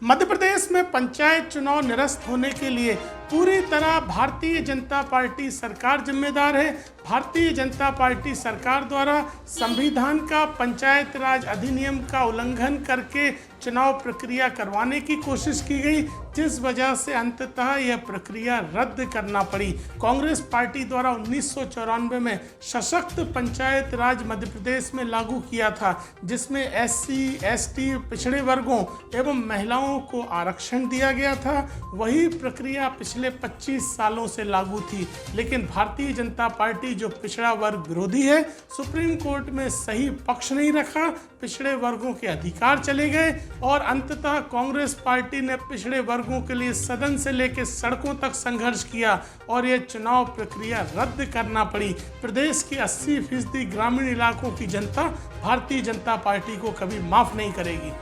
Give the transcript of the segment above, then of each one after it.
मध्य प्रदेश में पंचायत चुनाव निरस्त होने के लिए पूरी तरह भारतीय जनता पार्टी सरकार जिम्मेदार है। भारतीय जनता पार्टी सरकार द्वारा संविधान का पंचायत राज अधिनियम का उल्लंघन करके चुनाव प्रक्रिया करवाने की कोशिश की गई, जिस वजह से अंततः यह प्रक्रिया रद्द करना पड़ी। कांग्रेस पार्टी द्वारा 1994 में सशक्त पंचायत राज मध्य प्रदेश में लागू किया था, जिसमें एससी, एसटी, पिछड़े वर्गों एवं महिलाओं को आरक्षण दिया गया था। वही प्रक्रिया पिछले 25 सालों से लागू थी, लेकिन भारतीय जनता पार्टी जो पिछड़ा वर्ग विरोधी है, सुप्रीम कोर्ट में सही पक्ष नहीं रखा, पिछड़े वर्गों के अधिकार चले गए और अंततः कांग्रेस पार्टी ने पिछड़े वर्गों के लिए सदन से लेकर सड़कों तक संघर्ष किया और यह चुनाव प्रक्रिया रद्द करना पड़ी। प्रदेश की 80% ग्रामीण इलाकों की जनता भारतीय जनता पार्टी को कभी माफ नहीं करेगी।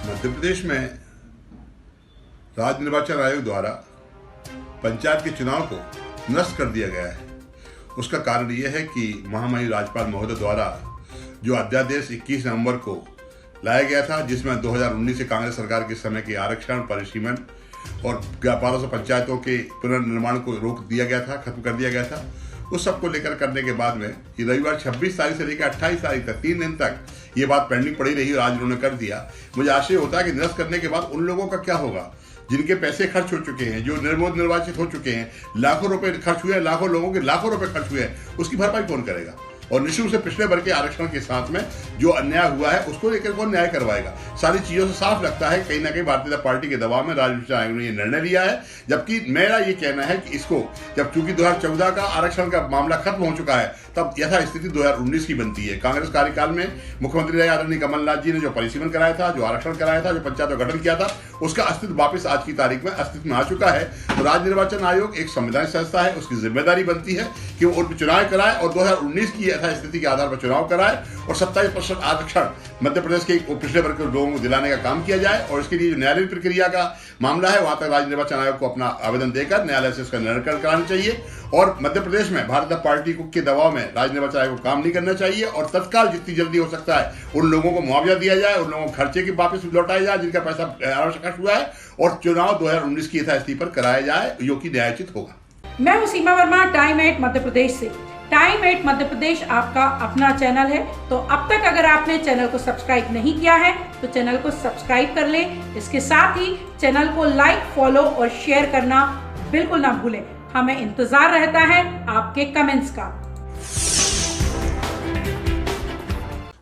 मध्य प्रदेश में राज्य निर्वाचन आयोग द्वारा पंचायत के चुनाव को निरस्त कर दिया गया है। उसका कारण यह है कि महामहिम राज्यपाल महोदय द्वारा जो अध्यादेश 21 नवंबर को लाया गया था, जिसमें 2019 से कांग्रेस सरकार के समय के आरक्षण, परिसीमन और 1200 पंचायतों के पुनर्निर्माण को रोक दिया गया था, खत्म कर दिया गया था। उस सब को लेकर करने के बाद में ये रविवार 26 तारीख से लेकर 28 तारीख तक 3 दिन तक ये बात पेंडिंग पड़ी रही और आज उन्होंने कर दिया। मुझे आशय होता है कि निरस्त करने के बाद उन लोगों का क्या होगा जिनके पैसे खर्च हो चुके हैं, जो निर्वाचित हो चुके हैं, लाखों रुपए खर्च हुए हैं, लाखों लोगों के लाखों रुपए खर्च हुए हैं, उसकी भरपाई कौन करेगा? और निश्चित रूप से पिछले वर्ग के आरक्षण के साथ में जो अन्याय हुआ है उसको लेकर कौन न्याय करवाएगा? सारी चीजों से साफ लगता है कहीं ना कहीं भारतीय जनता पार्टी के दबाव में राज्य निर्वाचन आयोग ने ये निर्णय लिया है। जबकि मेरा ये कहना है कि इसको जब चूंकि 2014 का आरक्षण का मामला खत्म हो चुका है, तब यथा स्थिति 2019 की बनती है। कांग्रेस कार्यकाल में मुख्यमंत्री रहे आदरणीय कमलनाथ जी ने जो परिसीमन कराया था, जो आरक्षण कराया था, जो पंचायत का गठन किया था, उसका अस्तित्व वापस आज की तारीख में अस्तित्व में आ चुका है। तो राज्य निर्वाचन आयोग एक संवैधानिक संस्था है, उसकी जिम्मेदारी बनती है कि वो चुनाव कराए और 2019 की यथास्थिति के आधार पर चुनाव कराए और 27% आरक्षण मध्य प्रदेश के पिछड़े वर्ग के लोगों को दिलाने का काम किया जाए। और इसके लिए जो न्यायालयीन प्रक्रिया का मामला है, वहां तक राज्य निर्वाचन आयोग को अपना आवेदन देकर न्यायालय से इसका निराकरण कराना चाहिए। और मध्य प्रदेश में भारतीय जनता पार्टी के दबाव में राज्य निर्वाचन आयोग को काम नहीं करना चाहिए और तत्काल जितनी जल्दी हो सकता है उन लोगों को मुआवजा दिया जाए, उन लोगों को खर्चे की वापस लौटाया जाए जिनका पैसा अनावश्यक खर्च हुआ है, और चुनाव 2019 की यथास्थिति पर कराया जाए, जो कि न्यायोचित होगा। मैं हूं सीमा वर्मा, टाइम 8 मध्य प्रदेश से। टाइम 8 मध्य प्रदेश आपका अपना चैनल है, तो अब तक अगर आपने चैनल को सब्सक्राइब नहीं किया है तो चैनल को सब्सक्राइब कर ले। इसके साथ ही चैनल को लाइक, फॉलो और शेयर करना बिल्कुल ना भूलें। हमें इंतजार रहता है आपके कमेंट्स का।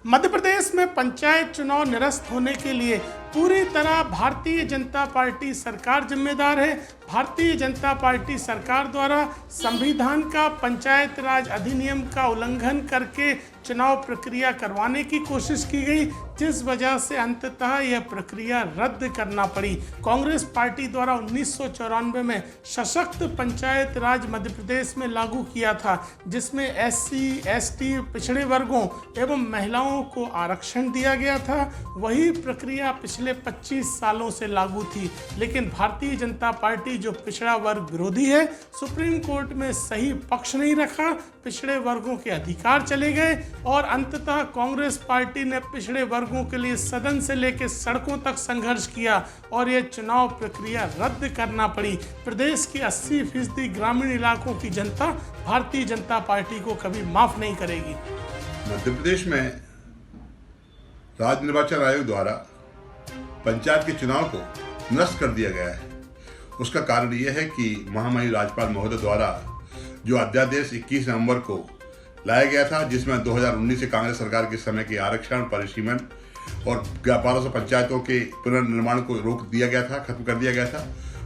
मध्य प्रदेश में पंचायत चुनाव निरस्त होने के लिए पूरी तरह भारतीय जनता पार्टी सरकार जिम्मेदार है। भारतीय जनता पार्टी सरकार द्वारा संविधान का पंचायत राज अधिनियम का उल्लंघन करके चुनाव प्रक्रिया करवाने की कोशिश की गई, जिस वजह से अंततः यह प्रक्रिया रद्द करना पड़ी। कांग्रेस पार्टी द्वारा 1994 में सशक्त पंचायत राज मध्य प्रदेश में लागू किया था, जिसमें एससी, एसटी, पिछड़े वर्गों एवं महिलाओं को आरक्षण दिया गया था। वही प्रक्रिया पिछले 25 सालों से लागू थी, लेकिन भारतीय जनता पार्टी जो पिछड़ा वर्ग विरोधी है, सुप्रीम कोर्ट में सही पक्ष नहीं रखा, पिछड़े वर्गों के अधिकार चले गए और अंततः कांग्रेस पार्टी ने पिछड़े वर्गों के लिए सदन से लेकर सड़कों तक संघर्ष किया और यह चुनाव प्रक्रिया रद्द करना पड़ी। प्रदेश की 80% ग्रामीण इलाकों की जनता भारतीय जनता पार्टी को कभी माफ नहीं करेगी। मध्य प्रदेश में राज्य निर्वाचन आयोग द्वारा पंचायत के चुनाव को निरस्त कर दिया गया है। उसका कारण यह है कि महामहिम राज्यपाल महोदय द्वारा जो अध्यादेश 21 नवंबर को लाया गया था, जिसमें 2019 से कांग्रेस सरकार के समय के आरक्षण, परिसीमन और 1200 पंचायतों के पुनर्निर्माण को रोक दिया गया था, खत्म कर दिया गया था।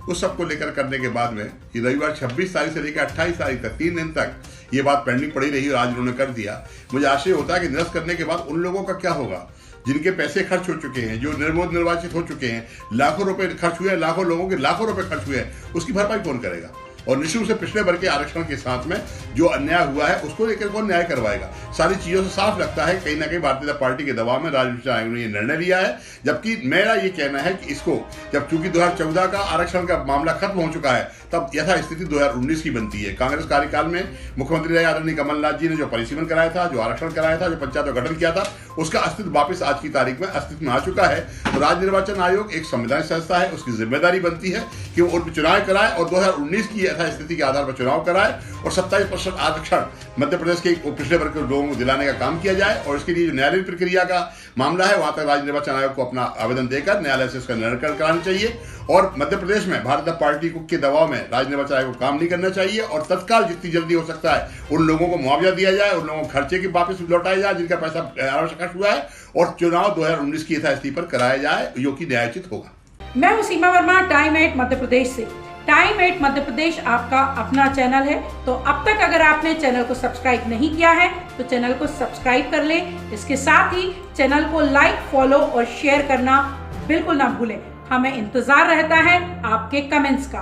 उस सब को लेकर करने के बाद में ये रविवार 26 तारीख से लेकर 28 तारीख तक 3 दिन तक ये बात पेंडिंग पड़ी रही और आज उन्होंने कर दिया। मुझे आशय होता है कि निरस्त करने के बाद उन लोगों का क्या होगा जिनके पैसे खर्च हो चुके हैं, जो निर्वाचित हो चुके हैं, लाखों रुपए खर्च हुए हैं, लाखों लोगों के लाखों रुपए खर्च हुए हैं, उसकी भरपाई कौन करेगा? और निश्चित रूप से पिछड़े वर्ग के आरक्षण के साथ में जो अन्याय हुआ है उसको लेकर कौन न्याय करवाएगा। सारी चीजों से साफ लगता है कहीं ना कहीं भारतीय जनता पार्टी के दबाव में राज्य निर्वाचन आयोग ने ये निर्णय लिया है। जबकि मेरा ये कहना है कि इसको जब चूंकि 2014 का आरक्षण का मामला खत्म हो चुका है तब यथा स्थिति 2019 की बनती है। कांग्रेस कार्यकाल में मुख्यमंत्री रहे आदरणीय कमलनाथ जी ने जो परिसीमन कराया था, जो आरक्षण कराया था, जो पंचायत का गठन किया था, उसका अस्तित्व वापस आज की तारीख में अस्तित्व में आ चुका है। तो राज्य निर्वाचन आयोग एक संवैधानिक संस्था है, उसकी जिम्मेदारी बनती है कि वो उन चुनाव कराए और 2019 की यथा स्थिति के आधार पर चुनाव कराए और 27% आरक्षण मध्य प्रदेश के पिछड़े वर्ग के लोगों को दिलाने का काम किया जाए। और इसके लिए जो न्यायालयीन प्रक्रिया का मामला है वहां तक राज्य निर्वाचन आयोग को अपना आवेदन देकर न्यायालय से इसका निर्णय कराना चाहिए। और मध्य प्रदेश में भारतीय जनता पार्टी के दबाव में राज्य निर्वाचन आयोग को काम नहीं करना चाहिए और तत्काल जितनी जल्दी हो सकता है उन लोगों को मुआवजा दिया जाए, उन लोगों को खर्चे के वापस लौटाया जाए जिनका पैसा आवश्यक हुआ है और चुनाव 2019 की यथास्थिति पर कराया जाए जो कि न्यायोचित होगा। मैं हूं सीमा वर्मा, टाइम 8 मध्य प्रदेश से। टाइम 8 मध्य प्रदेश आपका अपना चैनल है, तो अब तक अगर आपने चैनल को सब्सक्राइब नहीं किया है तो चैनल को सब्सक्राइब कर ले। इसके साथ ही चैनल को लाइक, फॉलो और शेयर करना बिल्कुल ना भूलें। हमें इंतजार रहता है आपके कमेंट्स का।